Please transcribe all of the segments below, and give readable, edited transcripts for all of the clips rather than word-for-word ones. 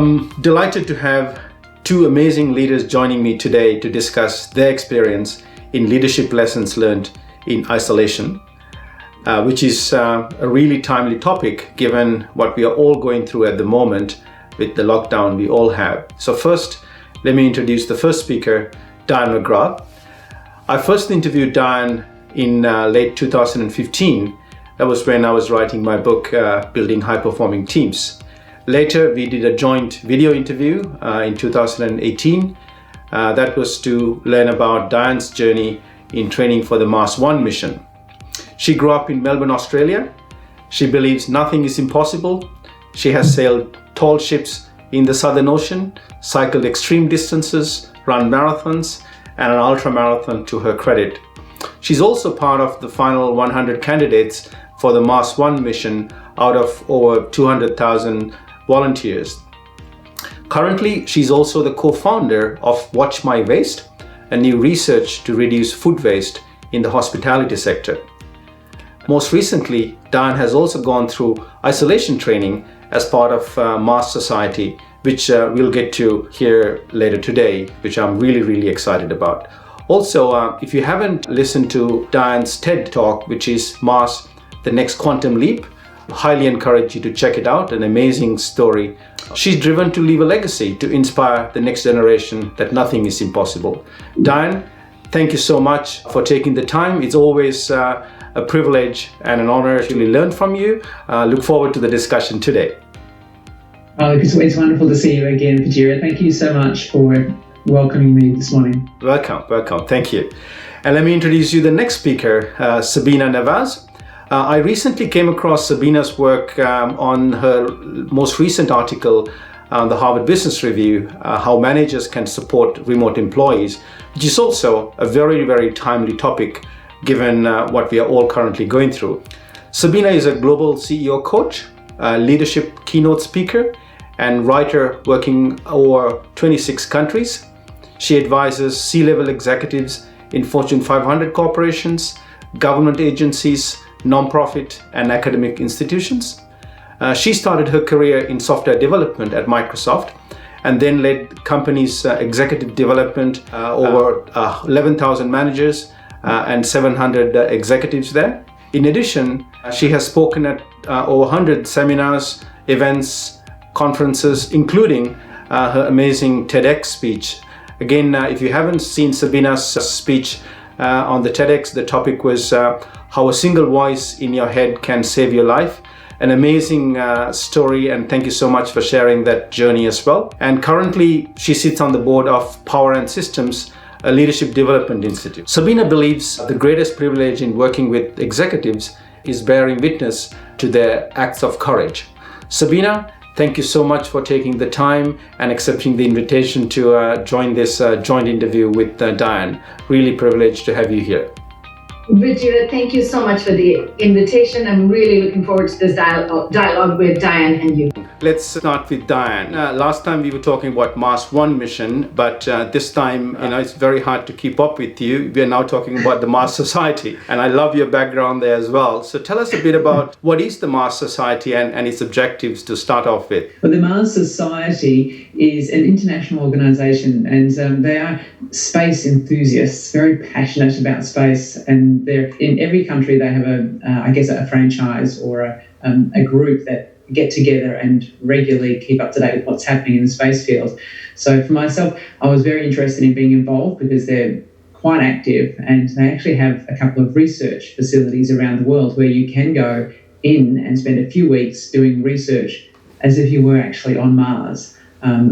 I'm delighted to have two amazing leaders joining me today to discuss their experience in leadership lessons learned in isolation, which is a really timely topic given what we are all going through at the moment with the lockdown we all have. So first, let me introduce the first speaker, Diane McGrath. I first interviewed Diane in late 2015. That was when I was writing my book, Building High-Performing Teams. Later, we did a joint video interview in 2018. That was to learn about Diane's journey in training for the Mars One mission. She grew up in Melbourne, Australia. She believes nothing is impossible. She has sailed tall ships in the Southern Ocean, cycled extreme distances, run marathons, and an ultra-marathon to her credit. She's also part of the final 100 candidates for the Mars One mission out of over 200,000 volunteers. Currently, she's also the co-founder of Watch My Waste, a new research to reduce food waste in the hospitality sector. Most recently, Diane has also gone through isolation training as part of Mars Society, which we'll get to hear later today, which I'm really excited about. Also, if you haven't listened to Diane's TED Talk, which is Mars, the Next Quantum Leap, highly encourage you to check it out. An amazing story. She's driven to leave a legacy to inspire the next generation that nothing is impossible. Diane, thank you so much for taking the time. It's always a privilege and an honor to really learn from you. Look forward to the discussion today. Oh, it's wonderful to see you again, Vijira. Thank you so much for welcoming me this morning. Welcome. Thank you. And let me introduce you the next speaker, Sabina Nawaz. I recently came across Sabina's work on her most recent article on the Harvard Business Review, how managers can support remote employees, which is also a very timely topic given what we are all currently going through. Sabina is a global CEO coach, leadership keynote speaker, and writer working over 26 countries. She advises C-level executives in Fortune 500 corporations, government agencies, non-profit and academic institutions. She started her career in software development at Microsoft and then led companies' executive development, over 11,000 managers and 700 executives there. In addition, she has spoken at over 100 seminars, events, conferences, including her amazing TEDx speech. Again, if you haven't seen Sabina's speech on the TEDx, the topic was how a single voice in your head can save your life. An amazing story, and thank you so much for sharing that journey as well. And currently, she sits on the board of Power and Systems, a leadership development institute. Sabina believes the greatest privilege in working with executives is bearing witness to their acts of courage. Sabina, thank you so much for taking the time and accepting the invitation to join this joint interview with Diane. Really privileged to have you here. Vijira, thank you so much for the invitation. I'm really looking forward to this dialogue with Diane and you. Let's start with Diane. Last time we were talking about Mars One mission, but this time, it's very hard to keep up with you. We are now talking about the Mars Society, and I love your background there as well. So tell us a bit about what is the Mars Society and its objectives to start off with. Well, the Mars Society is an international organisation, and they are space enthusiasts, very passionate about space, and they're in every country. They have a franchise or a group that get together and regularly keep up to date with what's happening in the space field. So for myself, I was very interested in being involved because they're quite active, and they actually have a couple of research facilities around the world where you can go in and spend a few weeks doing research as if you were actually on Mars,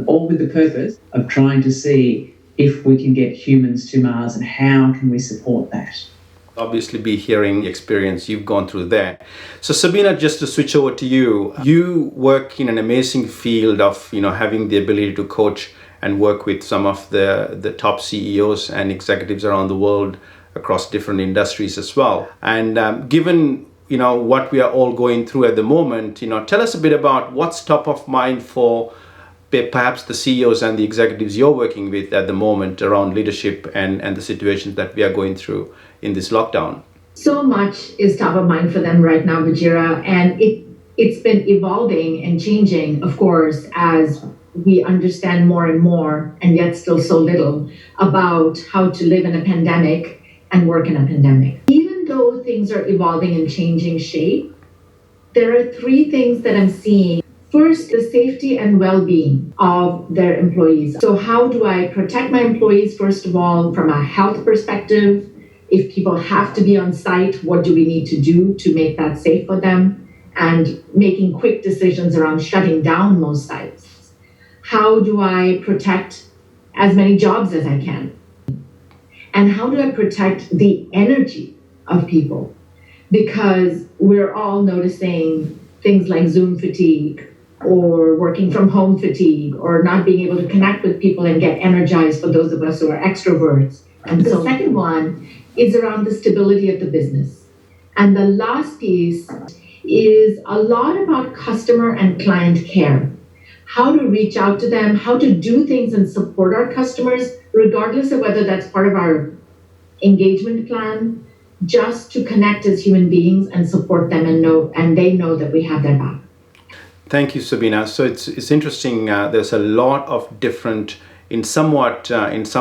all with the purpose of trying to see if we can get humans to Mars and how can we support that. Obviously be hearing the experience you've gone through there. So Sabina, just to switch over to you, you work in an amazing field of having the ability to coach and work with some of the top CEOs and executives around the world across different industries as well. And given what we are all going through at the moment, tell us a bit about what's top of mind for perhaps the CEOs and the executives you're working with at the moment around leadership and the situations that we are going through in this lockdown. So much is top of mind for them right now, Vijira, and it's been evolving and changing, of course, as we understand more and more, and yet still so little, about how to live in a pandemic and work in a pandemic. Even though things are evolving and changing shape, there are three things that I'm seeing. First, the safety and well-being of their employees. So how do I protect my employees, first of all, from a health perspective? If people have to be on site, what do we need to do to make that safe for them? And making quick decisions around shutting down most sites. How do I protect as many jobs as I can? And how do I protect the energy of people? Because we're all noticing things like Zoom fatigue or working from home fatigue or not being able to connect with people and get energized for those of us who are extroverts. And the second one is around the stability of the business. And the last piece is a lot about customer and client care. How to reach out to them, how to do things and support our customers, regardless of whether that's part of our engagement plan, just to connect as human beings and support them and they know that we have their back. Thank you, Sabina. So it's interesting. There's a lot of different, in some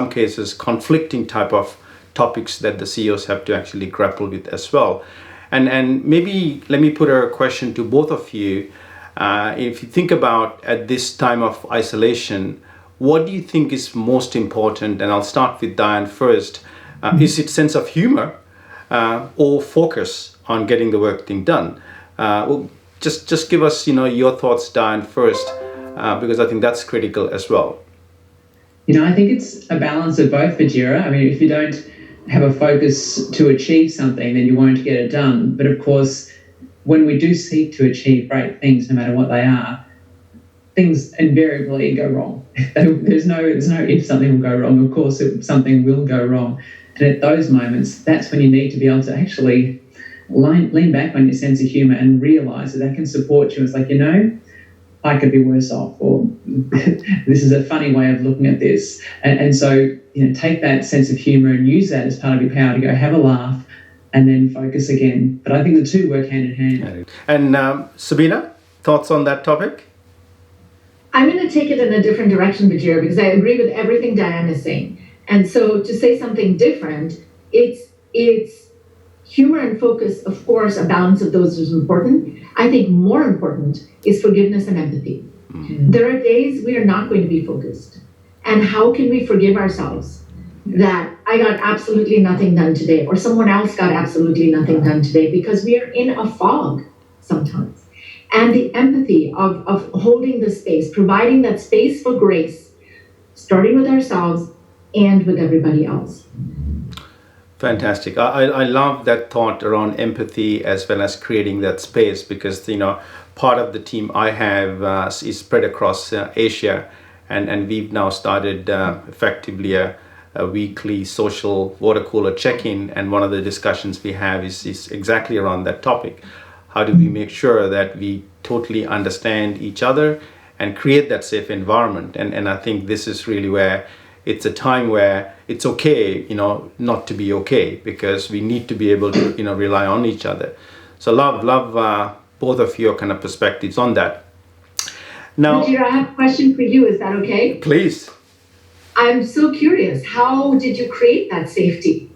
cases, conflicting type of topics that the CEOs have to actually grapple with as well. And maybe let me put a question to both of you. If you think about at this time of isolation, what do you think is most important? And I'll start with Diane first. Is it sense of humor or focus on getting the work thing done? Well, just give us, your thoughts, Diane, first, because I think that's critical as well. I think it's a balance of both, Vajira. I mean, if you don't have a focus to achieve something, then you won't get it done. But of course, when we do seek to achieve great things, no matter what they are, things invariably go wrong. There's no if something will go wrong. Of course, something will go wrong. And at those moments, that's when you need to be able to actually lean back on your sense of humour and realise that can support you. It's like, I could be worse off, or this is a funny way of looking at this. And so, take that sense of humour and use that as part of your power to go have a laugh and then focus again. But I think the two work hand in hand. And Sabina, thoughts on that topic? I'm going to take it in a different direction, Vajira, because I agree with everything Diane is saying. And so to say something different, it's humor and focus, of course, a balance of those is important. I think more important is forgiveness and empathy. Mm-hmm. There are days we are not going to be focused. And how can we forgive ourselves that I got absolutely nothing done today, or someone else got absolutely nothing done today, because we are in a fog sometimes. And the empathy of holding the space, providing that space for grace, starting with ourselves and with everybody else. Fantastic. I love that thought around empathy as well as creating that space, because part of the team I have is spread across Asia, and we've now started effectively a weekly social water cooler check-in, and one of the discussions we have is exactly around that topic. How do we make sure that we totally understand each other and create that safe environment? And I think this is really where it's a time where it's okay, not to be okay, because we need to be able to, rely on each other. So love both of your kind of perspectives on that. Now, Vajira, I have a question for you. Is that okay? Please. I'm so curious. How did you create that safety?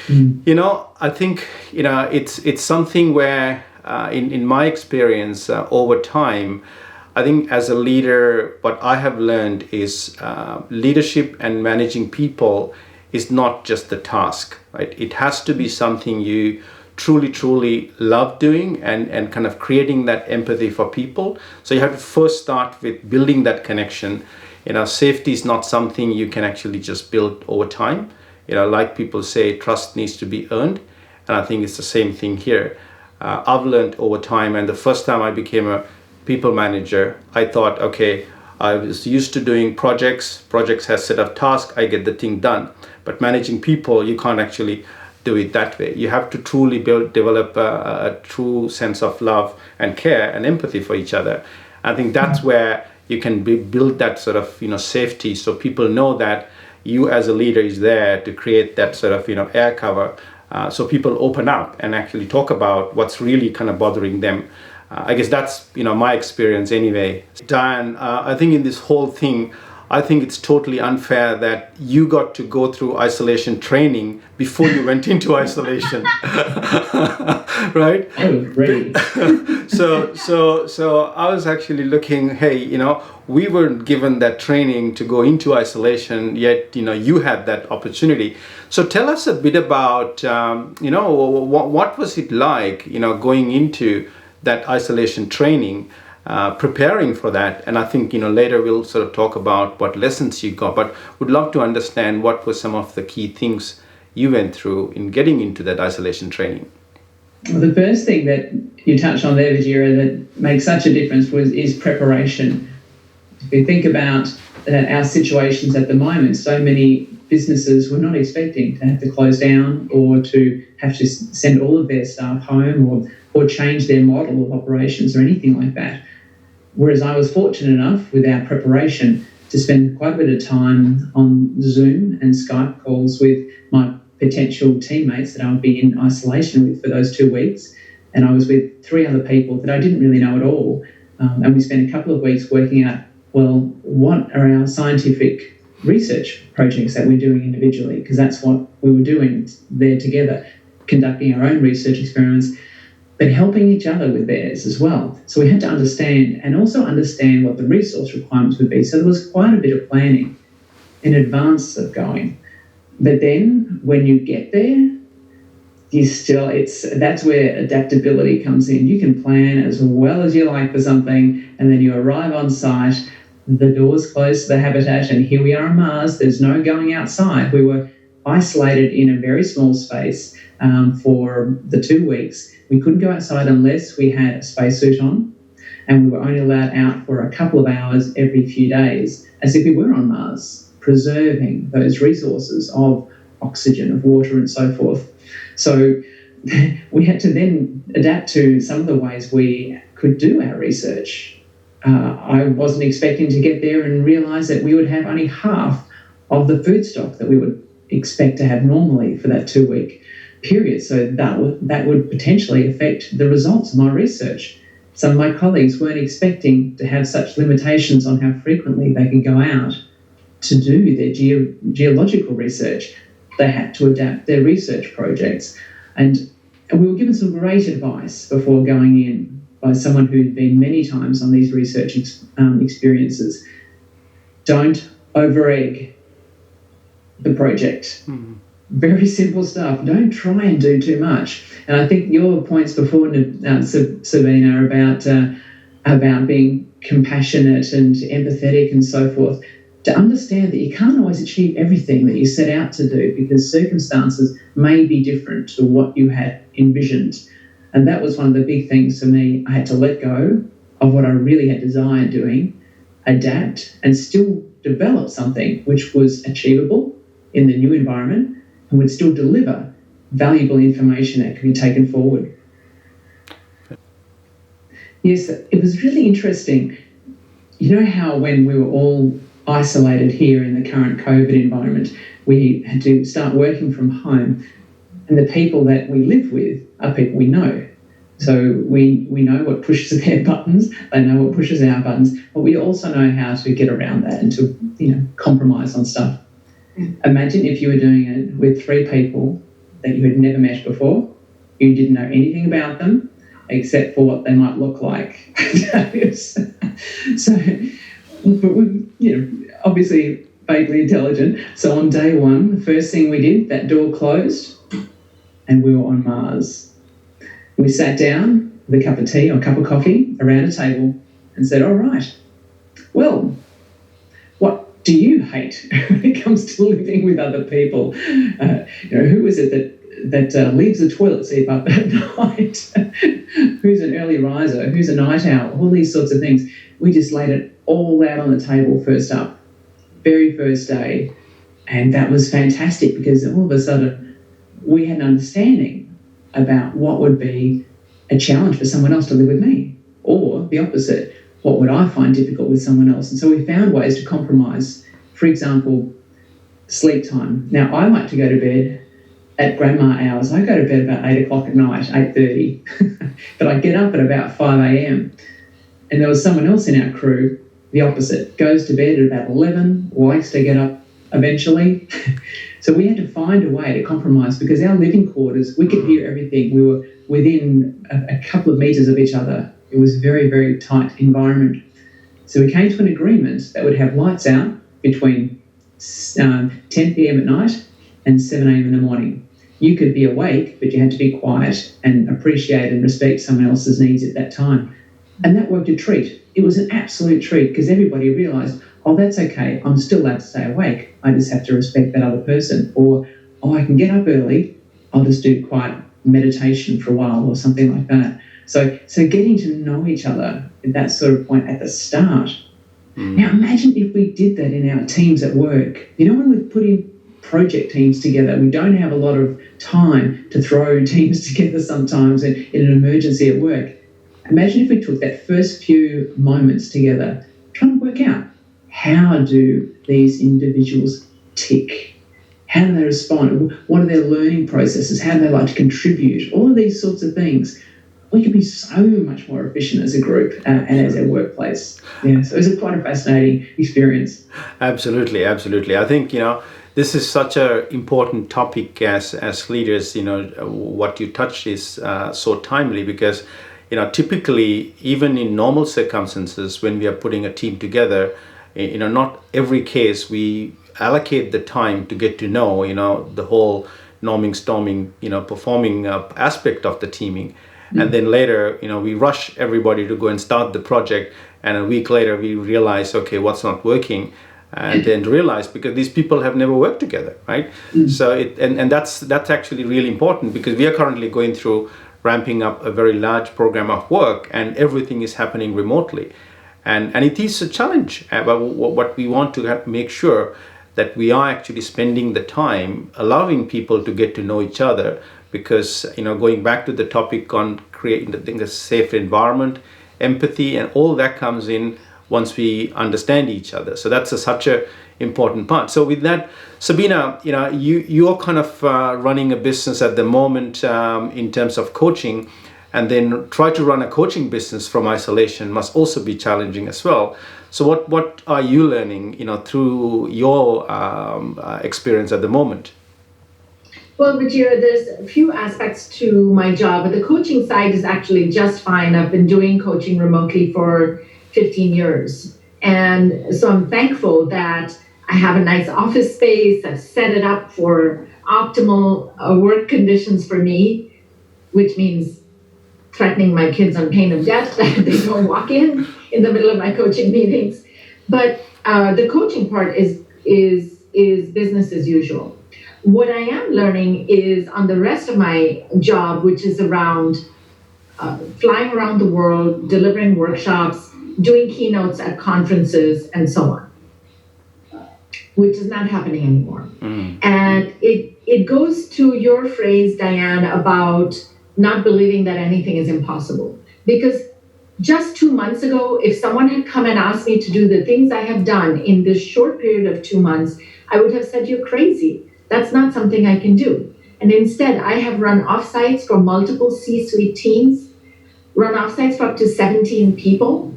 I think, it's something where, in my experience over time, I think as a leader, what I have learned is leadership and managing people is not just the task, right? It has to be something you truly love doing and kind of creating that empathy for people. So you have to first start with building that connection. Safety is not something you can actually just build over time. Like people say, trust needs to be earned. And I think it's the same thing here. I've learned over time, and the first time I became a people manager, I thought, okay, I was used to doing projects has set of tasks, I get the thing done. But managing people, you can't actually do it that way. You have to truly develop a true sense of love and care and empathy for each other. I think that's where you can build that sort of, safety, so people know that you as a leader is there to create that sort of, air cover. So people open up and actually talk about what's really kind of bothering them. I guess that's, my experience anyway. Diane, I think in this whole thing, I think it's totally unfair that you got to go through isolation training before you went into isolation, right? I was ready. So I was actually looking, hey, we weren't given that training to go into isolation, yet, you had that opportunity. So tell us a bit about, what was it like, going into that isolation training, preparing for that. And I think, later we'll sort of talk about what lessons you got, but would love to understand what were some of the key things you went through in getting into that isolation training. Well, the first thing that you touched on there, Vijira, that makes such a difference is preparation. If you think about our situations at the moment, so many businesses were not expecting to have to close down or to have to send all of their staff home or change their model of operations or anything like that. Whereas I was fortunate enough with our preparation to spend quite a bit of time on Zoom and Skype calls with my potential teammates that I would be in isolation with for those 2 weeks. And I was with 3 other people that I didn't really know at all. And we spent a couple of weeks working out, well, what are our scientific research projects that we're doing individually? Because that's what we were doing there together, conducting our own research experiments, but helping each other with theirs as well. So we had to understand what the resource requirements would be. So there was quite a bit of planning in advance of going. But then when you get there, that's where adaptability comes in. You can plan as well as you like for something, and then you arrive on site, the doors close to the habitat, and here we are on Mars. There's no going outside. We were isolated in a very small space for the 2 weeks. We couldn't go outside unless we had a spacesuit on, and we were only allowed out for a couple of hours every few days, as if we were on Mars, preserving those resources of oxygen, of water and so forth. So we had to then adapt to some of the ways we could do our research. I wasn't expecting to get there and realise that we would have only half of the food stock that we would expect to have normally for that 2-week period. So that would potentially affect the results of my research. Some of my colleagues weren't expecting to have such limitations on how frequently they could go out to do their geological research. They had to adapt their research projects. And we were given some great advice before going in by someone who'd been many times on these research experiences. Don't over-egg the project. Mm-hmm. Very simple stuff. Don't try and do too much. And I think your points before, Sabina, about being compassionate and empathetic and so forth, to understand that you can't always achieve everything that you set out to do because circumstances may be different to what you had envisioned. And that was one of the big things for me. I had to let go of what I really had desired doing, adapt, and still develop something which was achievable in the new environment and would still deliver valuable information that could be taken forward. Yes, it was really interesting. You know how when we were all isolated here in the current COVID environment, we had to start working from home, and the people that we live with are people we know. So we know what pushes their buttons, they know what pushes our buttons, but we also know how to get around that and to compromise on stuff. Imagine if you were doing it with 3 people that you had never met before, you didn't know anything about them except for what they might look like. So, but we, obviously vaguely intelligent. So on day 1, the first thing we did, that door closed and we were on Mars. We sat down with a cup of tea or a cup of coffee around a table and said, all right, well, what do you hate when it comes to living with other people? Who is it that leaves the toilet seat up at night? Who's an early riser? Who's a night owl? All these sorts of things. We just laid it all out on the table first up, very first day. And that was fantastic because all of a sudden we had an understanding about what would be a challenge for someone else to live with me, or the opposite, what would I find difficult with someone else. And so we found ways to compromise. For example, sleep time. Now, I like to go to bed at grandma hours. I go to bed about 8 o'clock at night, 8:30, but I get up at about 5 a.m. And there was someone else in our crew, the opposite, goes to bed at about 11, likes to get up eventually. So we had to find a way to compromise, because our living quarters, we could hear everything. We were within a couple of metres of each other. It was a very, very tight environment. So we came to an agreement that would have lights out between 10 p.m. at night and 7 a.m. in the morning. You could be awake, but you had to be quiet and appreciate and respect someone else's needs at that time. And that worked a treat. It was an absolute treat, because everybody realised, oh, that's okay, I'm still allowed to stay awake. I just have to respect that other person. Or, oh, I can get up early, I'll just do quiet meditation for a while or something like that. So getting to know each other at that sort of point at the start. Now imagine if we did that in our teams at work. You know, when we're putting project teams together, we don't have a lot of time to throw teams together sometimes in an emergency at work. Imagine if we took that first few moments together, trying to work out, how do these individuals tick? How do they respond? What are their learning processes? How do they like to contribute? All of these sorts of things. We could be so much more efficient as a group and as a workplace. Yeah, so it was quite a fascinating experience. Absolutely. I think, this is such an important topic as leaders. What you touched is so timely, because typically, even in normal circumstances, when we are putting a team together, not every case we allocate the time to get to know, the whole norming, storming, performing aspect of the teaming. And then later, we rush everybody to go and start the project. And a week later, we realize, okay, what's not working? And then realize, because these people have never worked together, right? So and that's actually really important, because we are currently going through ramping up a very large program of work, and everything is happening remotely. And it is a challenge. But what we want to make sure that we are actually spending the time allowing people to get to know each other, because, going back to the topic on creating a safe environment, empathy, and all that comes in once we understand each other. So that's such a important part. So with that, Sabina, you're kind of running a business at the moment in terms of coaching, and then try to run a coaching business from isolation must also be challenging as well. So what are you learning, through your experience at the moment? Well, Vijay, there's a few aspects to my job, but the coaching side is actually just fine. I've been doing coaching remotely for 15 years. And so I'm thankful that I have a nice office space. I've set it up for optimal work conditions for me, which means threatening my kids on pain of death that they don't walk in the middle of my coaching meetings. But the coaching part is business as usual. What I am learning is on the rest of my job, which is around flying around the world, delivering workshops, doing keynotes at conferences, and so on, which is not happening anymore. And it goes to your phrase, Diane, about not believing that anything is impossible. Because just 2 months ago, if someone had come and asked me to do the things I have done in this short period of 2 months, I would have said, you're crazy. That's not something I can do. And instead, I have run offsites for multiple C-suite teams, run offsites for up to 17 people,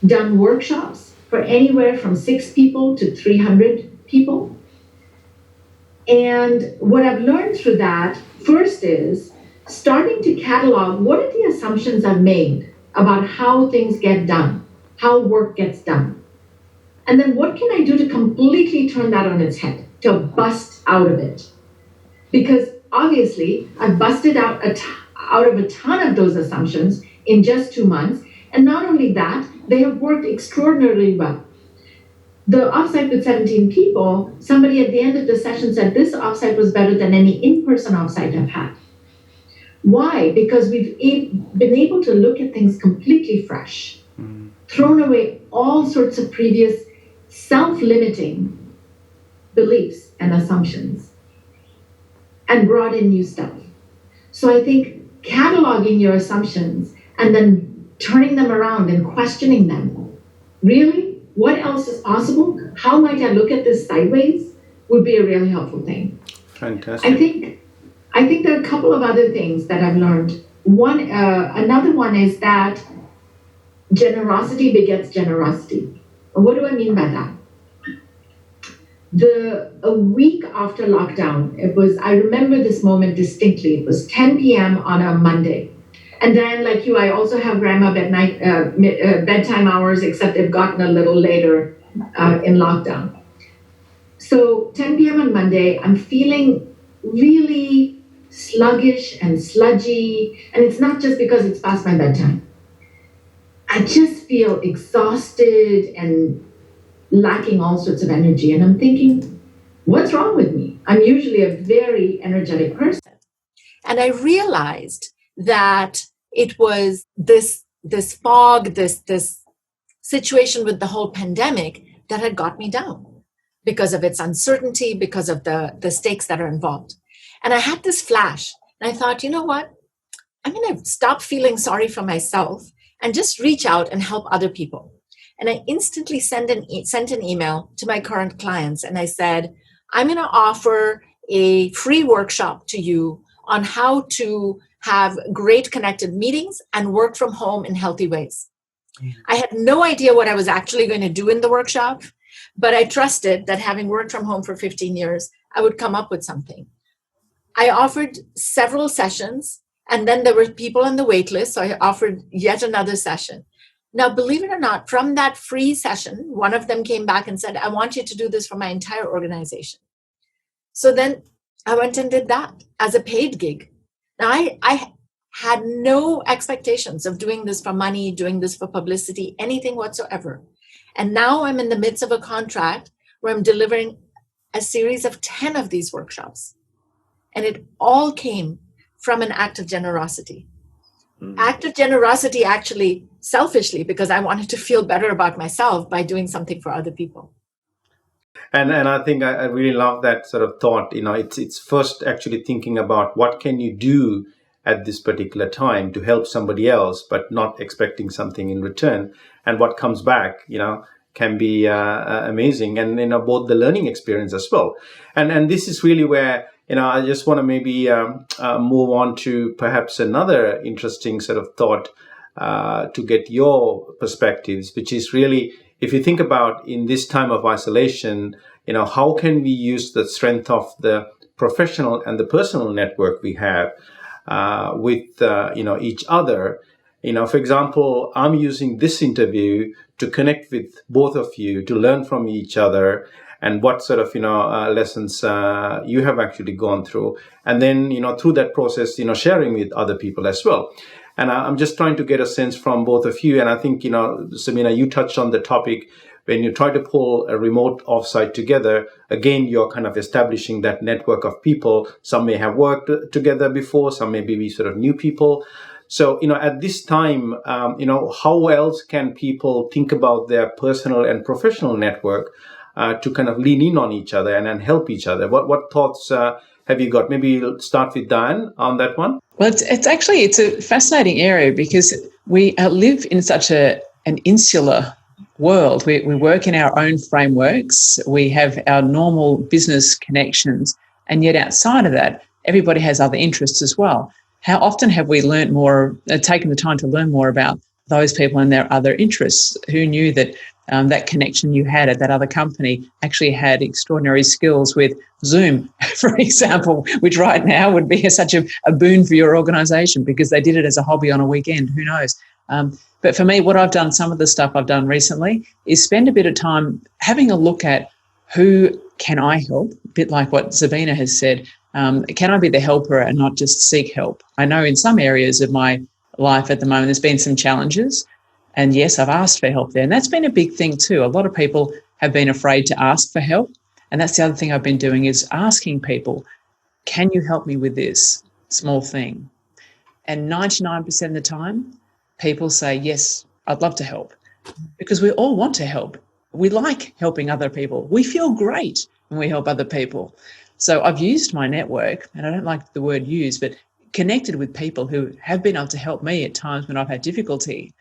done workshops for anywhere from 6 people to 300 people. And what I've learned through that, first is starting to catalog what are the assumptions I've made about how things get done, how work gets done. And then what can I do to completely turn that on its head, to bust out of it? Because obviously, I've busted out of a ton of those assumptions in just 2 months. And not only that, they have worked extraordinarily well. The offsite with 17 people, somebody at the end of the session said, this offsite was better than any in-person offsite I've had. Why? Because we've been able to look at things completely fresh, thrown away all sorts of previous self-limiting beliefs and assumptions, and brought in new stuff. So I think cataloging your assumptions and then turning them around and questioning them. Really? What else is possible? How might I look at this sideways? Would be a really helpful thing. Fantastic. I think I think there are a couple of other things that I've learned. Another one is that generosity begets generosity. What do I mean by that? A week after lockdown, I remember this moment distinctly. It was 10 p.m. on a Monday. And then, like you, I also have grandma bedtime hours, except they've gotten a little later in lockdown. So 10 p.m. on Monday, I'm feeling really sluggish and sludgy. And it's not just because it's past my bedtime. I just feel exhausted and lacking all sorts of energy. And I'm thinking, what's wrong with me? I'm usually a very energetic person. And I realized that it was this fog, this situation with the whole pandemic that had got me down because of its uncertainty, because of the stakes that are involved. And I had this flash, and I thought, you know what? I'm going to stop feeling sorry for myself and just reach out and help other people. And I instantly sent an email to my current clients, and I said, I'm going to offer a free workshop to you on how to have great connected meetings and work from home in healthy ways. I had no idea what I was actually going to do in the workshop, but I trusted that having worked from home for 15 years, I would come up with something. I offered several sessions, and then there were people on the wait list, so I offered yet another session. Now, believe it or not, from that free session, one of them came back and said, I want you to do this for my entire organization. So then I went and did that as a paid gig. Now, I had no expectations of doing this for money, doing this for publicity, anything whatsoever. And now I'm in the midst of a contract where I'm delivering a series of 10 of these workshops. And it all came from an act of generosity. Act of generosity, actually, selfishly, because I wanted to feel better about myself by doing something for other people. And I think I really love that sort of thought. It's first actually thinking about what can you do at this particular time to help somebody else, but not expecting something in return. And what comes back, can be amazing, and both the learning experience as well. And this is really where I just want to maybe move on to perhaps another interesting sort of thought to get your perspectives, which is really, if you think about in this time of isolation, how can we use the strength of the professional and the personal network we have with each other. For example, I'm using this interview to connect with both of you, to learn from each other, and what sort of lessons you have actually gone through, and then through that process sharing with other people as well. And I'm just trying to get a sense from both of you. And I think Samina, you touched on the topic. When you try to pull a remote offsite together, again, you're kind of establishing that network of people. Some may have worked together before, some may be sort of new people. So, at this time, how else can people think about their personal and professional network to kind of lean in on each other and help each other? What thoughts have you got? Maybe we'll start with Diane on that one. Well, it's a fascinating area because we live in such an insular world. We work in our own frameworks. We have our normal business connections, and yet outside of that, everybody has other interests as well. How often have we learned more, taken the time to learn more about those people and their other interests? Who knew that that connection you had at that other company actually had extraordinary skills with Zoom, for example, which right now would be such a boon for your organisation because they did it as a hobby on a weekend. Who knows? But for me, what I've done, some of the stuff I've done recently is spend a bit of time having a look at who can I help, a bit like what Sabina has said. Can I be the helper and not just seek help? I know in some areas of my life at the moment, there's been some challenges. And yes, I've asked for help there. And that's been a big thing too. A lot of people have been afraid to ask for help. And that's the other thing I've been doing is asking people, can you help me with this small thing? And 99% of the time, people say, yes, I'd love to help. Because we all want to help. We like helping other people. We feel great when we help other people. So I've used my network, and I don't like the word use, but connected with people who have been able to help me at times when I've had difficulty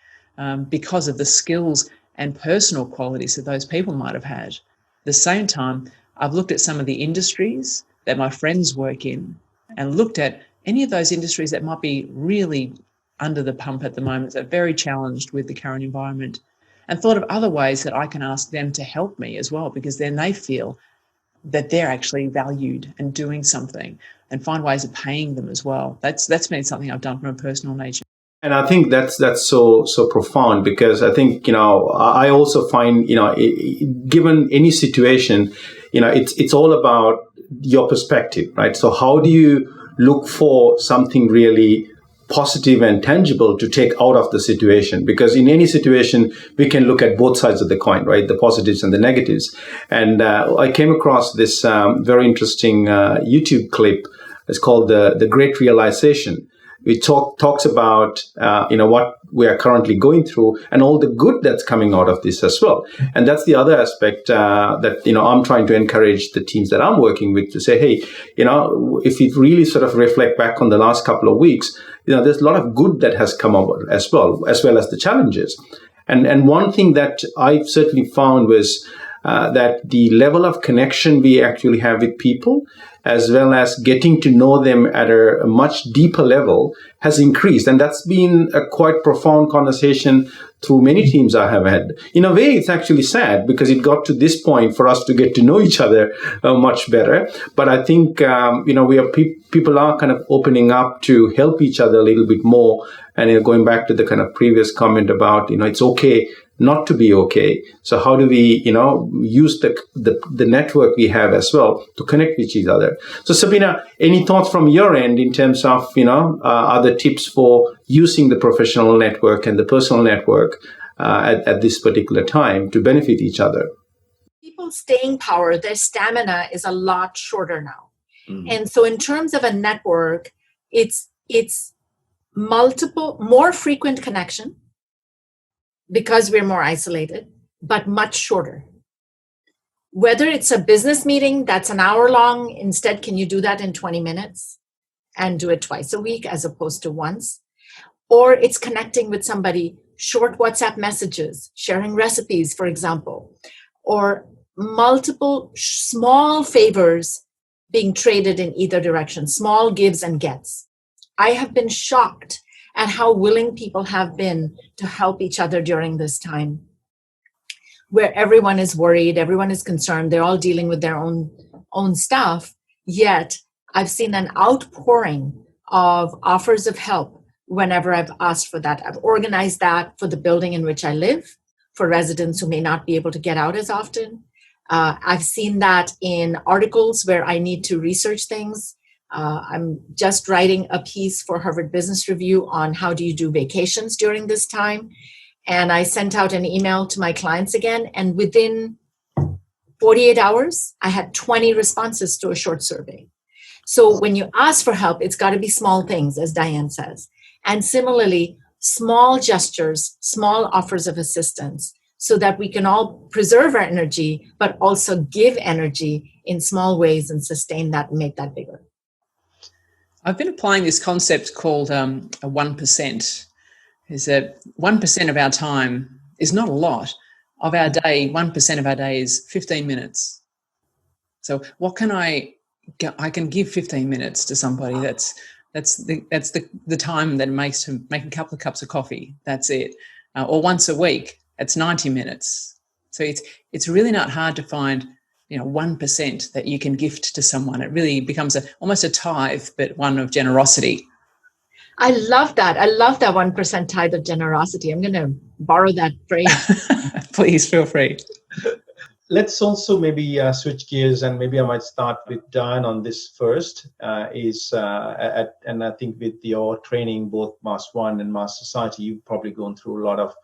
because of the skills and personal qualities that those people might have had. At the same time, I've looked at some of the industries that my friends work in and looked at any of those industries that might be really under the pump at the moment, that are very challenged with the current environment, and thought of other ways that I can ask them to help me as well, because then they feel that they're actually valued and doing something, and find ways of paying them as well. That's been something I've done from a personal nature. And I think that's so profound, because I think, I also find, given any situation, it's all about your perspective, right? So how do you look for something really positive and tangible to take out of the situation? Because in any situation, we can look at both sides of the coin, right? The positives and the negatives. And I came across this very interesting YouTube clip. It's called the Great Realization. It talks about what we are currently going through and all the good that's coming out of this as well. And that's the other aspect that I'm trying to encourage the teams that I'm working with to say, hey, if you really sort of reflect back on the last couple of weeks, there's a lot of good that has come out as well as the challenges. And one thing that I certainly found was that the level of connection we actually have with people, as well as getting to know them at a much deeper level, has increased. And that's been a quite profound conversation through many teams I have had. In a way, it's actually sad, because it got to this point for us to get to know each other much better. But I think, people are kind of opening up to help each other a little bit more. And going back to the kind of previous comment about, it's okay not to be okay. So how do we, use the network we have as well to connect with each other? So Sabina, any thoughts from your end in terms of, other tips for using the professional network and the personal network at this particular time to benefit each other? People's staying power, their stamina is a lot shorter now. Mm-hmm. And so in terms of a network, it's multiple, more frequent connection, because we're more isolated, but much shorter. Whether it's a business meeting that's an hour long, instead, can you do that in 20 minutes and do it twice a week as opposed to once? Or it's connecting with somebody, short WhatsApp messages, sharing recipes, for example, or multiple small favors being traded in either direction, small gives and gets. I have been shocked at how willing people have been to help each other during this time, where everyone is worried, everyone is concerned, they're all dealing with their own stuff. Yet I've seen an outpouring of offers of help whenever I've asked for that. I've organized that for the building in which I live, for residents who may not be able to get out as often. I've seen that in articles where I need to research things. I'm just writing a piece for Harvard Business Review on how do you do vacations during this time. And I sent out an email to my clients again. And within 48 hours, I had 20 responses to a short survey. So when you ask for help, it's got to be small things, as Diane says. And similarly, small gestures, small offers of assistance, so that we can all preserve our energy, but also give energy in small ways and sustain that and make that bigger. I've been applying this concept called a 1%. Is that 1% of our time is not a lot of our day. 1% of our day is 15 minutes. So what can I can give 15 minutes to somebody. That's the time that it makes to make a couple of cups of coffee. That's it. Or once a week, it's 90 minutes. So it's really not hard to find 1% that you can gift to someone. It really becomes almost a tithe, but one of generosity. I love that. I love that 1% tithe of generosity. I'm going to borrow that phrase. Please feel free. Let's also maybe switch gears, and maybe I might start with Diane on this first. And I think with your training, both Mass One and Mass Society, you've probably gone through a lot of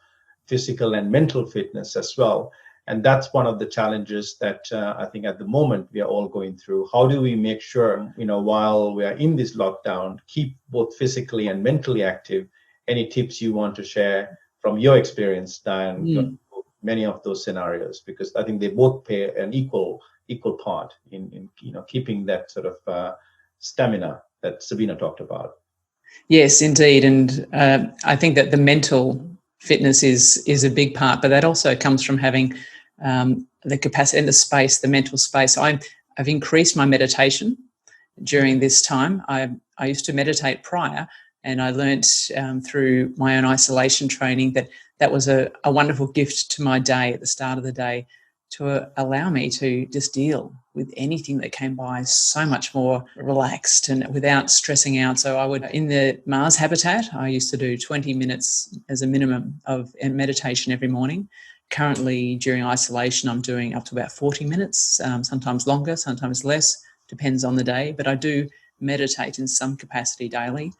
physical and mental fitness as well. And that's one of the challenges that I think at the moment we are all going through. How do we make sure, while we are in this lockdown, keep both physically and mentally active? Any tips you want to share from your experience, Diane, many of those scenarios? Because I think they both play an equal part in keeping that sort of stamina that Sabina talked about. Yes, indeed. And I think that the mental fitness is a big part, but that also comes from having the capacity and the space, the mental space. I've increased my meditation during this time. I used to meditate prior, and I learnt through my own isolation training that was a wonderful gift to my day at the start of the day, to allow me to just deal with anything that came by so much more relaxed and without stressing out. So I would, in the Mars habitat, I used to do 20 minutes as a minimum of meditation every morning. Currently, during isolation, I'm doing up to about 40 minutes, sometimes longer, sometimes less, depends on the day. But I do meditate in some capacity daily.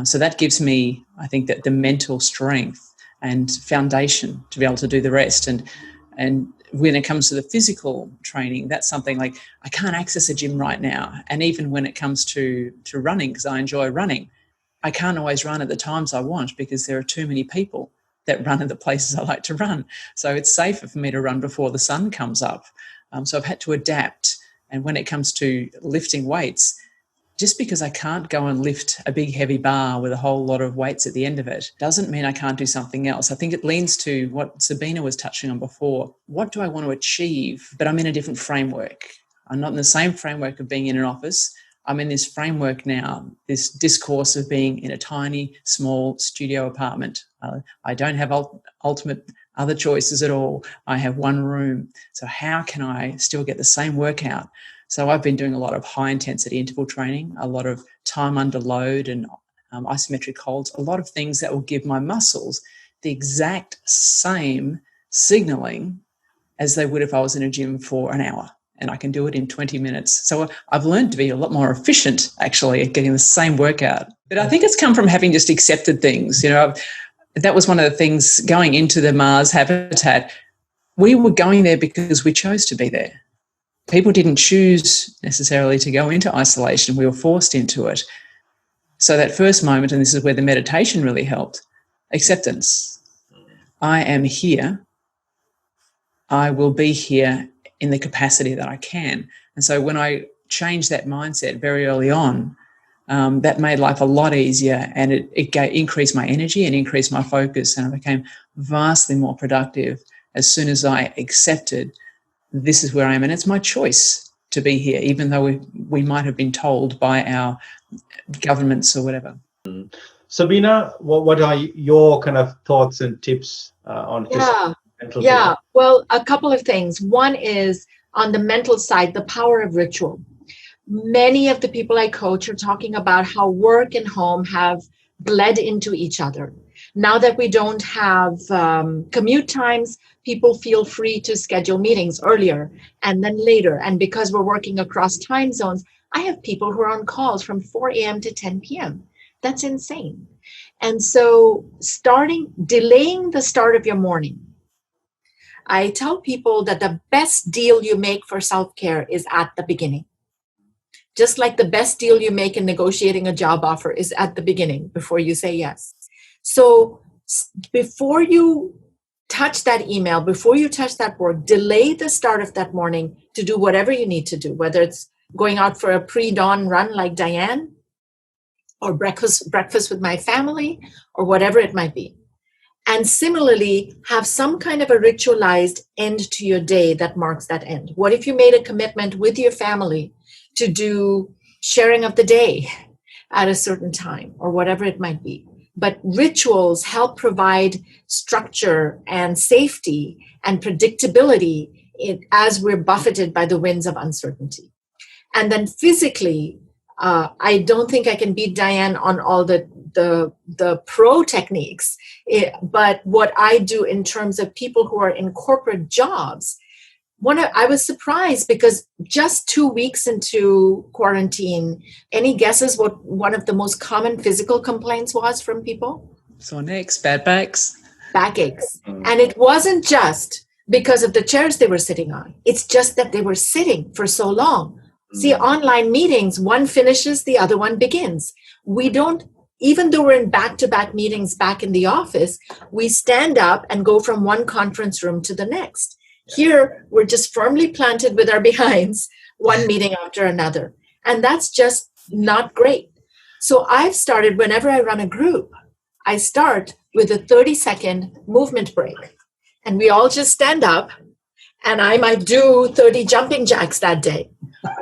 So that gives me, I think, that the mental strength and foundation to be able to do the rest. And when it comes to the physical training, that's something like I can't access a gym right now. And even when it comes to running, because I enjoy running, I can't always run at the times I want because there are too many people that run at the places I like to run. So it's safer for me to run before the sun comes up. So I've had to adapt. And when it comes to lifting weights, just because I can't go and lift a big heavy bar with a whole lot of weights at the end of it doesn't mean I can't do something else. I think it leans to what Sabina was touching on before. What do I want to achieve? But I'm in a different framework. I'm not in the same framework of being in an office. I'm in this framework now, this discourse of being in a tiny, small studio apartment. I don't have ultimate other choices at all. I have one room. So how can I still get the same workout? So I've been doing a lot of high-intensity interval training, a lot of time under load and isometric holds, a lot of things that will give my muscles the exact same signaling as they would if I was in a gym for an hour. And I can do it in 20 minutes. So I've learned to be a lot more efficient, actually, at getting the same workout. But I think it's come from having just accepted things. You know, that was one of the things going into the Mars habitat. We were going there because we chose to be there. People didn't choose necessarily to go into isolation. We were forced into it. So that first moment, and this is where the meditation really helped, acceptance. I am here. I will be here in the capacity that I can. And so when I changed that mindset very early on, that made life a lot easier, and it increased my energy and increased my focus, and I became vastly more productive as soon as I accepted this is where I am, and it's my choice to be here, even though we might have been told by our governments or whatever. Sabina, what are your kind of thoughts and tips on mental? Yeah, well, a couple of things. One is on the mental side, the power of ritual. Many of the people I coach are talking about how work and home have bled into each other. Now that we don't have commute times, people feel free to schedule meetings earlier and then later. And because we're working across time zones, I have people who are on calls from 4 a.m. to 10 p.m. That's insane. And so delaying the start of your morning. I tell people that the best deal you make for self-care is at the beginning. Just like the best deal you make in negotiating a job offer is at the beginning, before you say yes. So before you touch that email, before you touch that work, delay the start of that morning to do whatever you need to do, whether it's going out for a pre-dawn run like Diane, or breakfast with my family, or whatever it might be. And similarly, have some kind of a ritualized end to your day that marks that end. What if you made a commitment with your family to do sharing of the day at a certain time, or whatever it might be? But rituals help provide structure and safety and predictability as we're buffeted by the winds of uncertainty. And then physically, I don't think I can beat Diane on all the pro techniques, but what I do in terms of people who are in corporate jobs, I was surprised because just 2 weeks into quarantine, any guesses what one of the most common physical complaints was from people? Sore necks, bad backs. Backaches. And it wasn't just because of the chairs they were sitting on. It's just that they were sitting for so long. See, online meetings, one finishes, the other one begins. We don't, even though we're in back-to-back meetings back in the office, we stand up and go from one conference room to the next. Here, we're just firmly planted with our behinds, one meeting after another. And that's just not great. So I've started, whenever I run a group, I start with a 30-second movement break. And we all just stand up, and I might do 30 jumping jacks that day.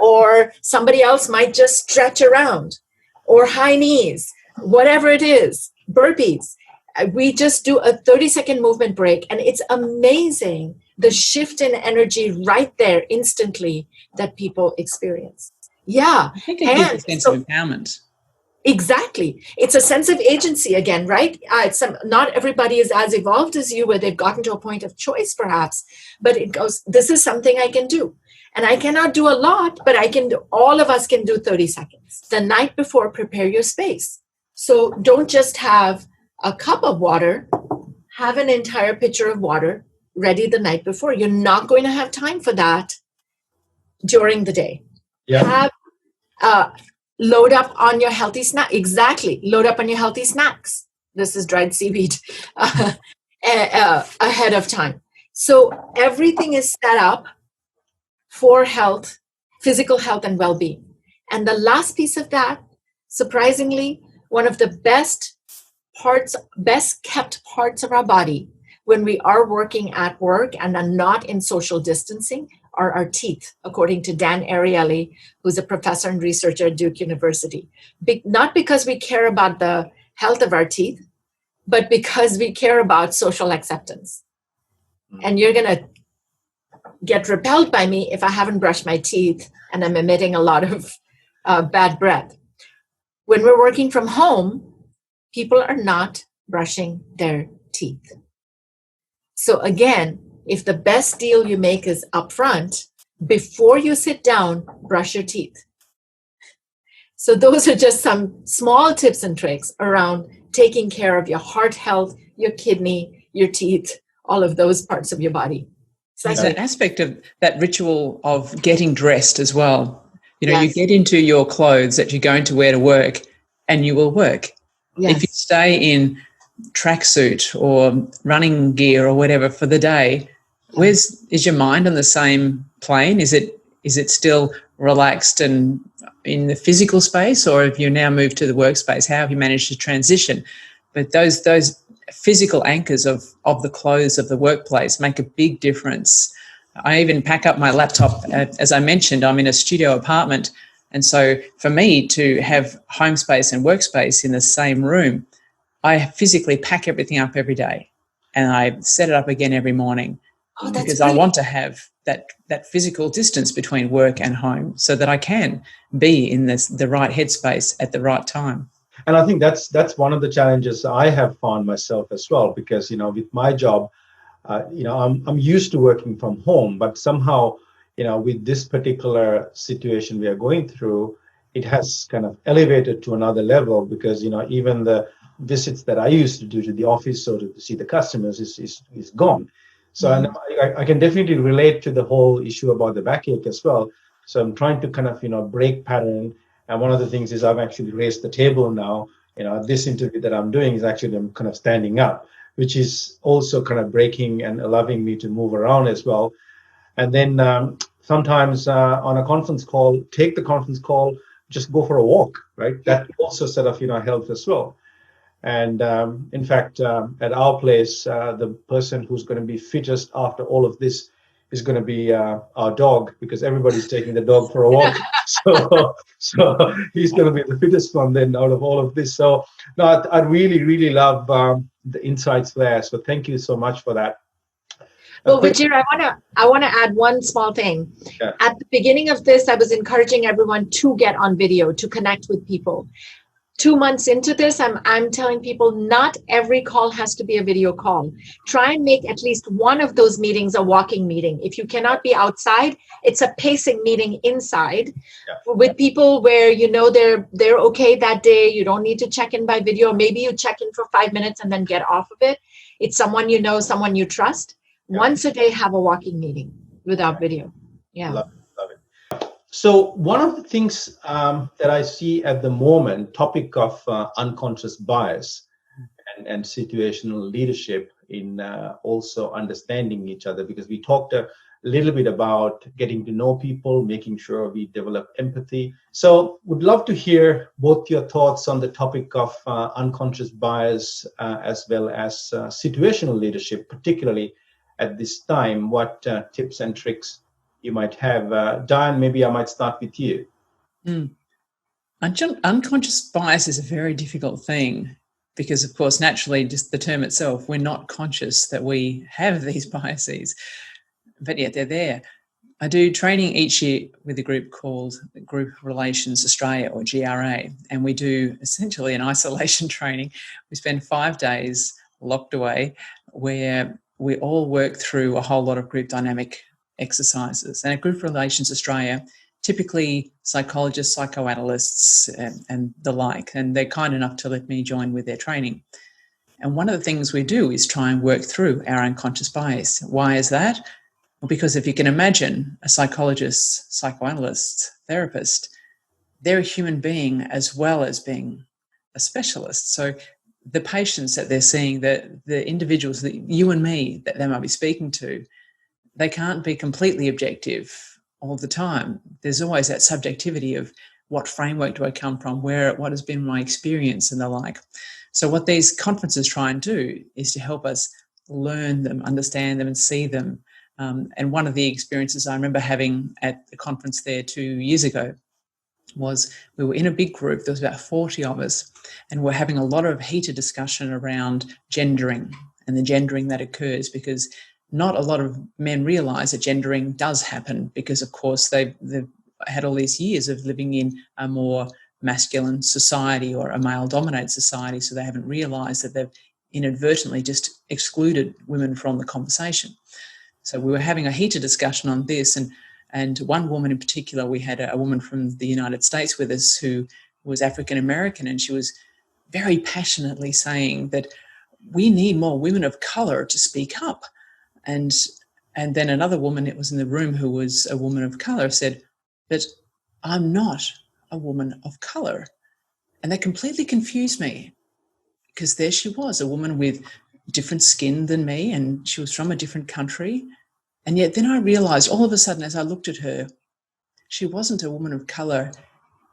or somebody else might just stretch around, or high knees, whatever it is, burpees. We just do a 30-second movement break, and it's amazing the shift in energy right there instantly that people experience. Yeah. I think it gives a sense of empowerment. Exactly. It's a sense of agency again, right? Not everybody is as evolved as you, where they've gotten to a point of choice, perhaps, but it goes, this is something I can do. And I cannot do a lot, but all of us can do 30 seconds. The night before, prepare your space. So don't just have a cup of water, have an entire pitcher of water ready the night before. You're not going to have time for that during the day. Yeah. Load up on your healthy snack. Exactly. Load up on your healthy snacks. This is dried seaweed ahead of time. So everything is set up for health, physical health and well-being. And the last piece of that, surprisingly, one of the best kept parts of our body when we are working at work and are not in social distancing are our teeth, according to Dan Ariely, who's a professor and researcher at Duke University. Not because we care about the health of our teeth, but because we care about social acceptance. And you're going to get repelled by me if I haven't brushed my teeth and I'm emitting a lot of bad breath. When we're working from home, people are not brushing their teeth. So again, if the best deal you make is upfront, before you sit down, brush your teeth. So those are just some small tips and tricks around taking care of your heart health, your kidney, your teeth, all of those parts of your body. There's an aspect of that ritual of getting dressed as well. Yes. You get into your clothes that you're going to wear to work and you will work. Yes. If you stay in tracksuit or running gear or whatever for the day, is your mind on the same plane? Is it still relaxed and in the physical space, or have you now moved to the workspace? How have you managed to transition? But those physical anchors of the clothes of the workplace make a big difference. I even pack up my laptop. As I mentioned, I'm in a studio apartment, and so for me to have home space and workspace in the same room, I physically pack everything up every day, and I set it up again every morning. Oh, that's because brilliant. I want to have that physical distance between work and home so that I can be in the right headspace at the right time. And I think that's one of the challenges I have found myself as well, because with my job, I'm used to working from home, but somehow with this particular situation we are going through, it has kind of elevated to another level, because even the visits that I used to do to the office or to see the customers is gone. So and I can definitely relate to the whole issue about the backache as well. So I'm trying to kind of break pattern. And one of the things is I've actually raised the table now. This interview that I'm doing is actually I'm kind of standing up, which is also kind of breaking and allowing me to move around as well. And then sometimes on a conference call, take the conference call, just go for a walk, right? That also sort of helps as well. And in fact, at our place, the person who's going to be fittest after all of this is going to be our dog, because everybody's taking the dog for a walk. So he's going to be the fittest one then out of all of this. So no, I really, really love the insights there. So thank you so much for that. Well, Vijay, I want to add one small thing. Yeah. At the beginning of this, I was encouraging everyone to get on video, to connect with people. 2 months into this, I'm telling people not every call has to be a video call. Try and make at least one of those meetings a walking meeting. If you cannot be outside, it's a pacing meeting inside with people where they're okay that day. You don't need to check in by video. Maybe you check in for 5 minutes and then get off of it. It's someone you know, someone you trust. Yeah. Once a day, have a walking meeting without video. Yeah. Love it. So one of the things that I see at the moment, topic of unconscious bias and situational leadership in also understanding each other, because we talked a little bit about getting to know people, making sure we develop empathy. So would love to hear both your thoughts on the topic of unconscious bias as well as situational leadership, particularly at this time. What tips and tricks you might have. Diane, maybe I might start with you. Unconscious bias is a very difficult thing because, of course, naturally, just the term itself, we're not conscious that we have these biases, but yet they're there. I do training each year with a group called Group Relations Australia, or GRA, and we do essentially an isolation training. We spend 5 days locked away where we all work through a whole lot of group dynamic exercises. And at Group Relations Australia, typically psychologists, psychoanalysts, and the like, and they're kind enough to let me join with their training. And one of the things we do is try and work through our unconscious bias. Why is that? Well, because if you can imagine a psychologist, psychoanalyst, therapist, they're a human being as well as being a specialist. So the patients that they're seeing, the individuals that you and me that they might be speaking to, they can't be completely objective all the time. There's always that subjectivity of what framework do I come from, what has been my experience and the like. So what these conferences try and do is to help us learn them, understand them and see them. And one of the experiences I remember having at the conference there 2 years ago was we were in a big group. There was about 40 of us, and we're having a lot of heated discussion around gendering and the gendering that occurs, because not a lot of men realise that gendering does happen because, of course, they've had all these years of living in a more masculine society or a male-dominated society, so they haven't realised that they've inadvertently just excluded women from the conversation. So we were having a heated discussion on this, and one woman in particular, we had a woman from the United States with us who was African-American, and she was very passionately saying that we need more women of colour to speak up. And then another woman that was in the room who was a woman of colour said, but I'm not a woman of colour. And that completely confused me, because there she was, a woman with different skin than me, and she was from a different country. And yet then I realised all of a sudden as I looked at her, she wasn't a woman of colour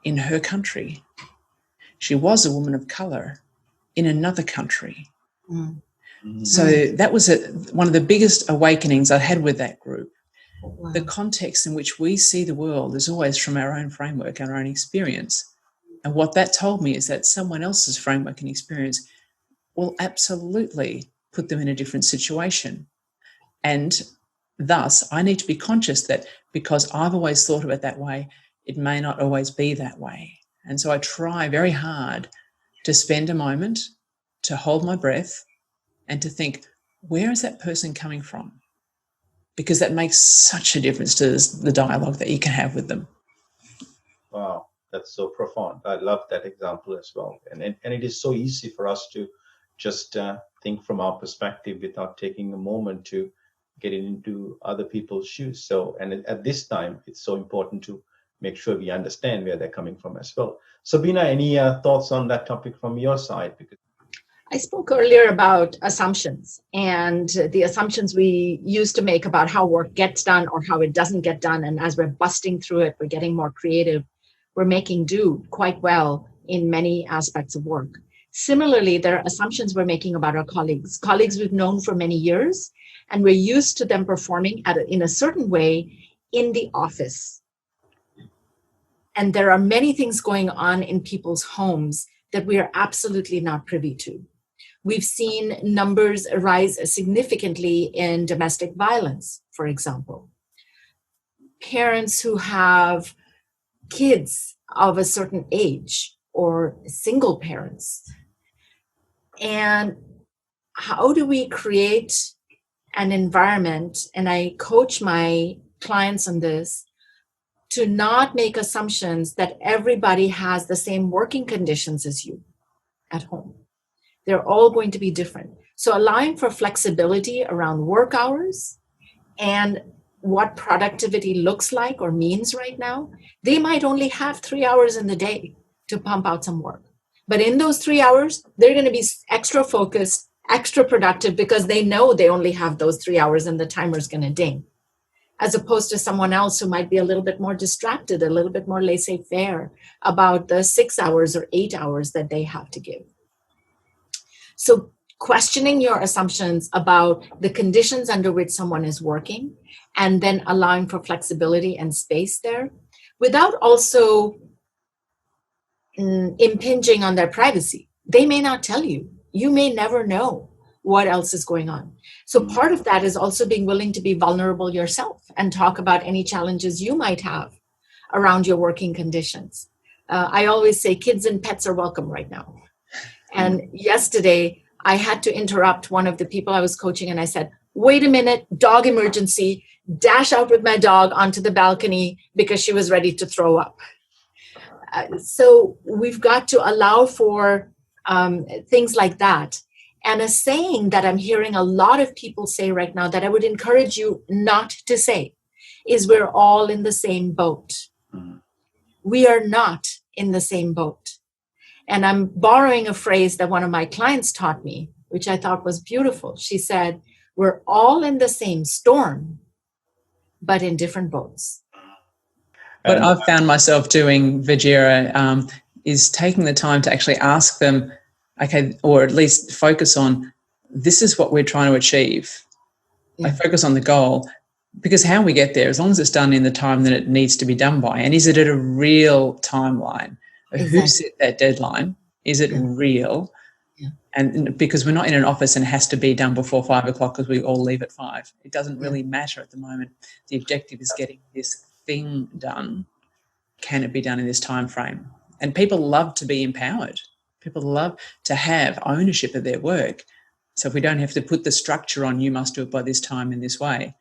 in her country. She was a woman of colour in another country. Mm. So that was one of the biggest awakenings I had with that group. Wow. The context in which we see the world is always from our own framework, our own experience. And what that told me is that someone else's framework and experience will absolutely put them in a different situation. And thus, I need to be conscious that because I've always thought of it that way, it may not always be that way. And so I try very hard to spend a moment to hold my breath and to think, where is that person coming from? Because that makes such a difference to the dialogue that you can have with them. Wow, that's so profound. I love that example as well. And it is so easy for us to just think from our perspective without taking a moment to get into other people's shoes. So, and at this time, it's so important to make sure we understand where they're coming from as well. Sabina, any thoughts on that topic from your side? Because I spoke earlier about assumptions and the assumptions we used to make about how work gets done or how it doesn't get done. And as we're busting through it, we're getting more creative. We're making do quite well in many aspects of work. Similarly, there are assumptions we're making about our colleagues we've known for many years, and we're used to them performing in a certain way in the office. And there are many things going on in people's homes that we are absolutely not privy to. We've seen numbers rise significantly in domestic violence, for example. Parents who have kids of a certain age or single parents. And how do we create an environment, and I coach my clients on this, to not make assumptions that everybody has the same working conditions as you at home. They're all going to be different. So allowing for flexibility around work hours and what productivity looks like or means right now. They might only have 3 hours in the day to pump out some work. But in those 3 hours, they're going to be extra focused, extra productive, because they know they only have those 3 hours and the timer's going to ding. As opposed to someone else who might be a little bit more distracted, a little bit more laissez-faire about the 6 hours or 8 hours that they have to give. So questioning your assumptions about the conditions under which someone is working, and then allowing for flexibility and space there without also impinging on their privacy. They may not tell you. You may never know what else is going on. So part of that is also being willing to be vulnerable yourself and talk about any challenges you might have around your working conditions. I always say kids and pets are welcome right now. And yesterday, I had to interrupt one of the people I was coaching, and I said, wait a minute, dog emergency, dash out with my dog onto the balcony because she was ready to throw up. So we've got to allow for things like that. And a saying that I'm hearing a lot of people say right now that I would encourage you not to say is we're all in the same boat. Mm-hmm. We are not in the same boat. And I'm borrowing a phrase that one of my clients taught me, which I thought was beautiful. She said, we're all in the same storm, but in different boats. What I've found myself doing, Vijaya, is taking the time to actually ask them, okay, or at least focus on, this is what we're trying to achieve. Yeah. I focus on the goal, because how we get there, as long as it's done in the time that it needs to be done by, and is it at a real timeline? Exactly. Who set that deadline? Is it real? Yeah. And because we're not in an office and it has to be done before 5 o'clock because we all leave at 5. It doesn't really matter at the moment. The objective is getting this thing done. Can it be done in this time frame? And people love to be empowered. People love to have ownership of their work. So if we don't have to put the structure on, you must do it by this time in this way,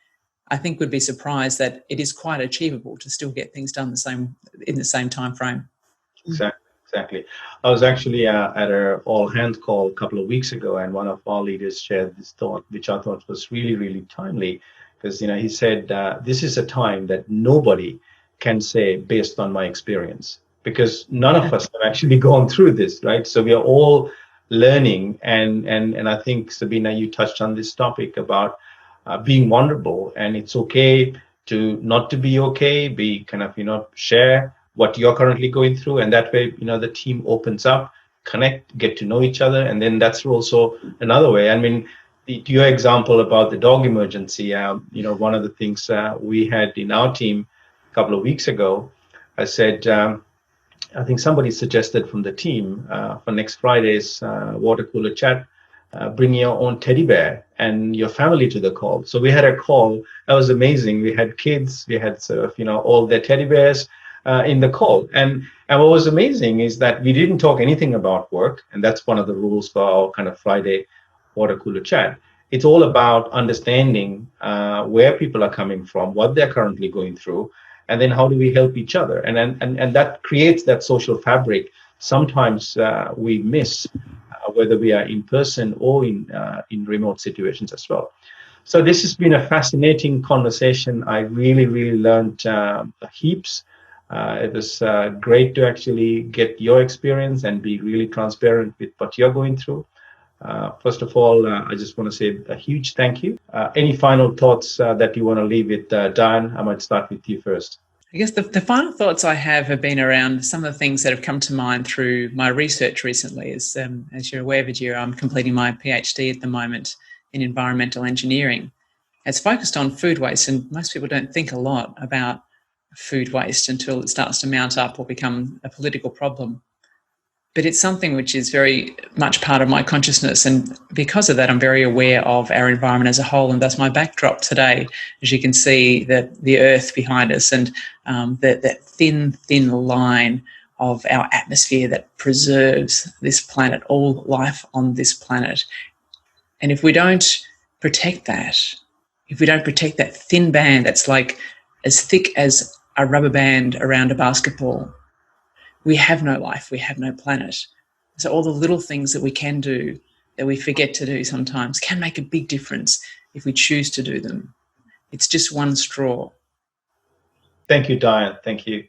I think we'd be surprised that it is quite achievable to still get things done in the same time frame. Exactly. I was actually at an all-hands call a couple of weeks ago, and one of our leaders shared this thought, which I thought was really, really timely, because he said, this is a time that nobody can say based on my experience, because none of us have actually gone through this, right? So we are all learning, and I think, Sabina, you touched on this topic about being vulnerable, and it's okay to not to be okay, be kind of, share what you're currently going through, and that way, the team opens up, connect, get to know each other, and then that's also another way. I mean, to your example about the dog emergency, one of the things we had in our team a couple of weeks ago, I said, I think somebody suggested from the team for next Friday's water cooler chat, bring your own teddy bear and your family to the call. So we had a call. That was amazing. We had kids, we had all their teddy bears in the call. And what was amazing is that we didn't talk anything about work. And that's one of the rules for our kind of Friday water cooler chat. It's all about understanding where people are coming from, what they're currently going through, and then how do we help each other. And that creates that social fabric. Sometimes we miss whether we are in person or in remote situations as well. So this has been a fascinating conversation. I really, really learned heaps. It was great to actually get your experience and be really transparent with what you're going through. First of all, I just want to say a huge thank you. Any final thoughts that you want to leave with, Diane? I might start with you first. I guess the final thoughts I have been around some of the things that have come to mind through my research recently. As you're aware, Vijaya, I'm completing my PhD at the moment in environmental engineering. It's focused on food waste, and most people don't think a lot about food waste until it starts to mount up or become a political problem. But it's something which is very much part of my consciousness, and because of that, I'm very aware of our environment as a whole, and that's my backdrop today. As you can see, the earth behind us, and that thin line of our atmosphere that preserves this planet, all life on this planet. And if we don't protect that, if we don't protect that thin band that's like as thick as a rubber band around a basketball, we have no life, we have no planet. So all the little things that we can do, that we forget to do sometimes, can make a big difference if we choose to do them. It's just one straw. Thank you, Diane. Thank you.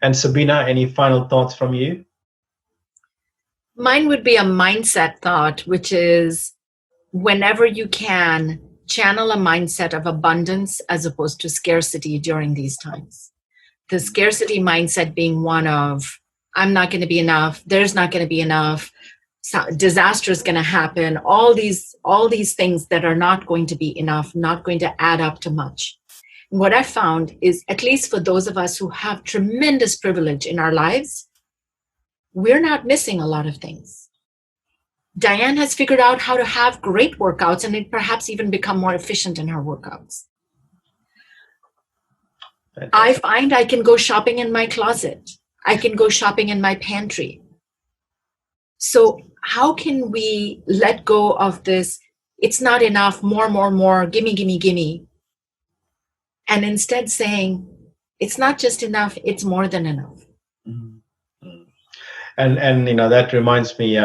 And Sabina, any final thoughts from you? Mine would be a mindset thought, which is whenever you can, channel a mindset of abundance as opposed to scarcity during these times. The scarcity mindset being one of, I'm not going to be enough, there's not going to be enough, disaster is going to happen, all these things that are not going to be enough, not going to add up to much. And what I found is, at least for those of us who have tremendous privilege in our lives, we're not missing a lot of things. Diane has figured out how to have great workouts and perhaps even become more efficient in her workouts. I find I can go shopping in my closet. I can go shopping in my pantry. So how can we let go of this, it's not enough, more, gimme, and instead saying, it's not just enough, it's more than enough. Mm-hmm. And that reminds me,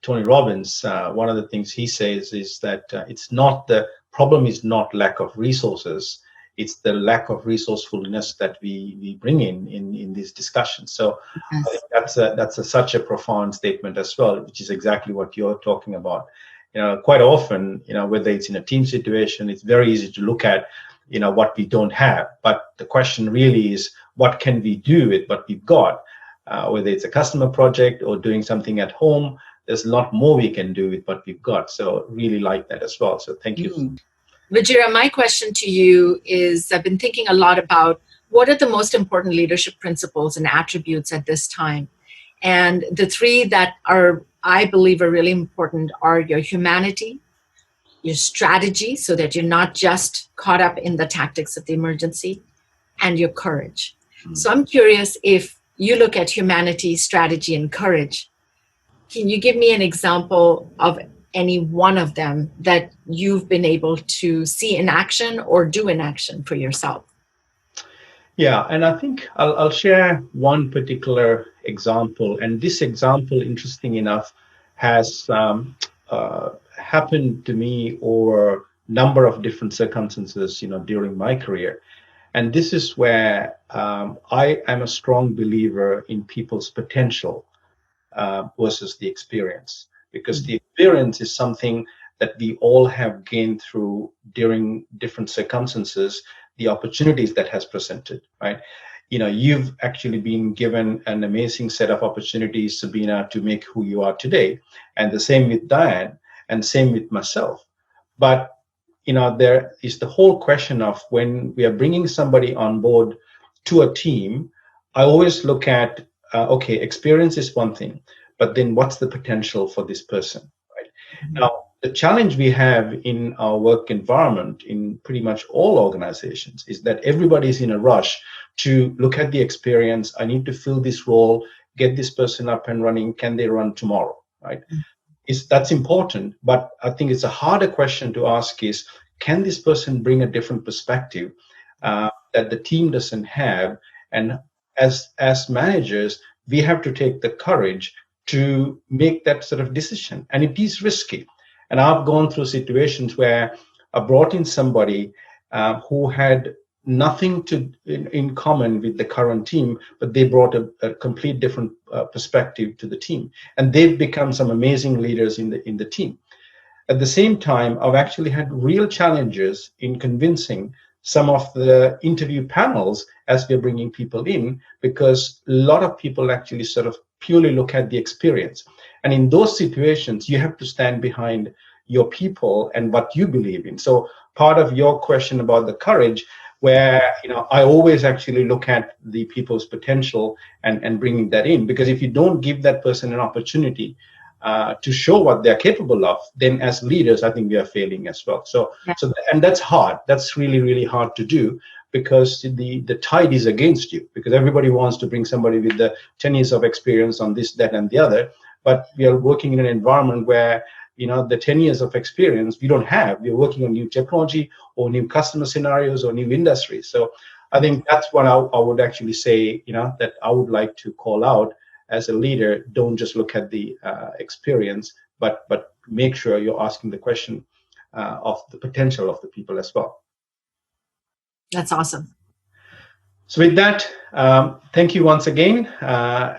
Tony Robbins, one of the things he says is that it's not, the problem is not lack of resources, it's the lack of resourcefulness that we bring in these discussions. So yes. I think that's such a profound statement as well, which is exactly what you're talking about. Quite often, whether it's in a team situation, it's very easy to look at, what we don't have. But the question really is, what can we do with what we've got? Whether it's a customer project or doing something at home, there's a lot more we can do with what we've got. So really like that as well. So thank you. Vijira, my question to you is, I've been thinking a lot about what are the most important leadership principles and attributes at this time. And the three that I believe are really important are your humanity, your strategy, so that you're not just caught up in the tactics of the emergency, and your courage. So I'm curious, if you look at humanity, strategy, and courage, can you give me an example of any one of them that you've been able to see in action or do in action for yourself? Yeah, and I think I'll share one particular example. And this example, interesting enough, has happened to me over a number of different circumstances, during my career. And this is where I am a strong believer in people's potential versus the experience. Because the experience is something that we all have gained through during different circumstances, the opportunities that has presented, right? You've actually been given an amazing set of opportunities, Sabina, to make who you are today. And the same with Diane, and same with myself. But, there is the whole question of when we are bringing somebody on board to a team, I always look at, okay, experience is one thing, but then what's the potential for this person, right? Mm-hmm. Now, the challenge we have in our work environment in pretty much all organizations is that everybody's in a rush to look at the experience. I need to fill this role, get this person up and running. Can they run tomorrow, right? Mm-hmm. That's important, but I think it's a harder question to ask is, can this person bring a different perspective that the team doesn't have? And as managers, we have to take the courage to make that sort of decision. And it is risky. And I've gone through situations where I brought in somebody who had nothing in common with the current team, but they brought a complete different perspective to the team. And they've become some amazing leaders in the team. At the same time, I've actually had real challenges in convincing some of the interview panels as we're bringing people in, because a lot of people actually sort of purely look at the experience. And in those situations, you have to stand behind your people and what you believe in. So part of your question about the courage, where I always actually look at the people's potential and bringing that in, because if you don't give that person an opportunity to show what they're capable of, then as leaders, I think we are failing as well. And that's hard. That's really, really hard to do, because the tide is against you, because everybody wants to bring somebody with the 10 years of experience on this, that, and the other. But we are working in an environment where, the 10 years of experience we don't have. We're working on new technology or new customer scenarios or new industries. So I think that's what I would actually say, that I would like to call out as a leader. Don't just look at the experience, but make sure you're asking the question of the potential of the people as well. That's awesome. So with that, thank you once again.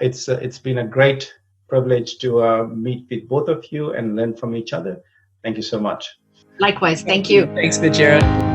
It's been a great privilege to meet with both of you and learn from each other. Thank you so much. Likewise. Thank you. Thanks, Vijira.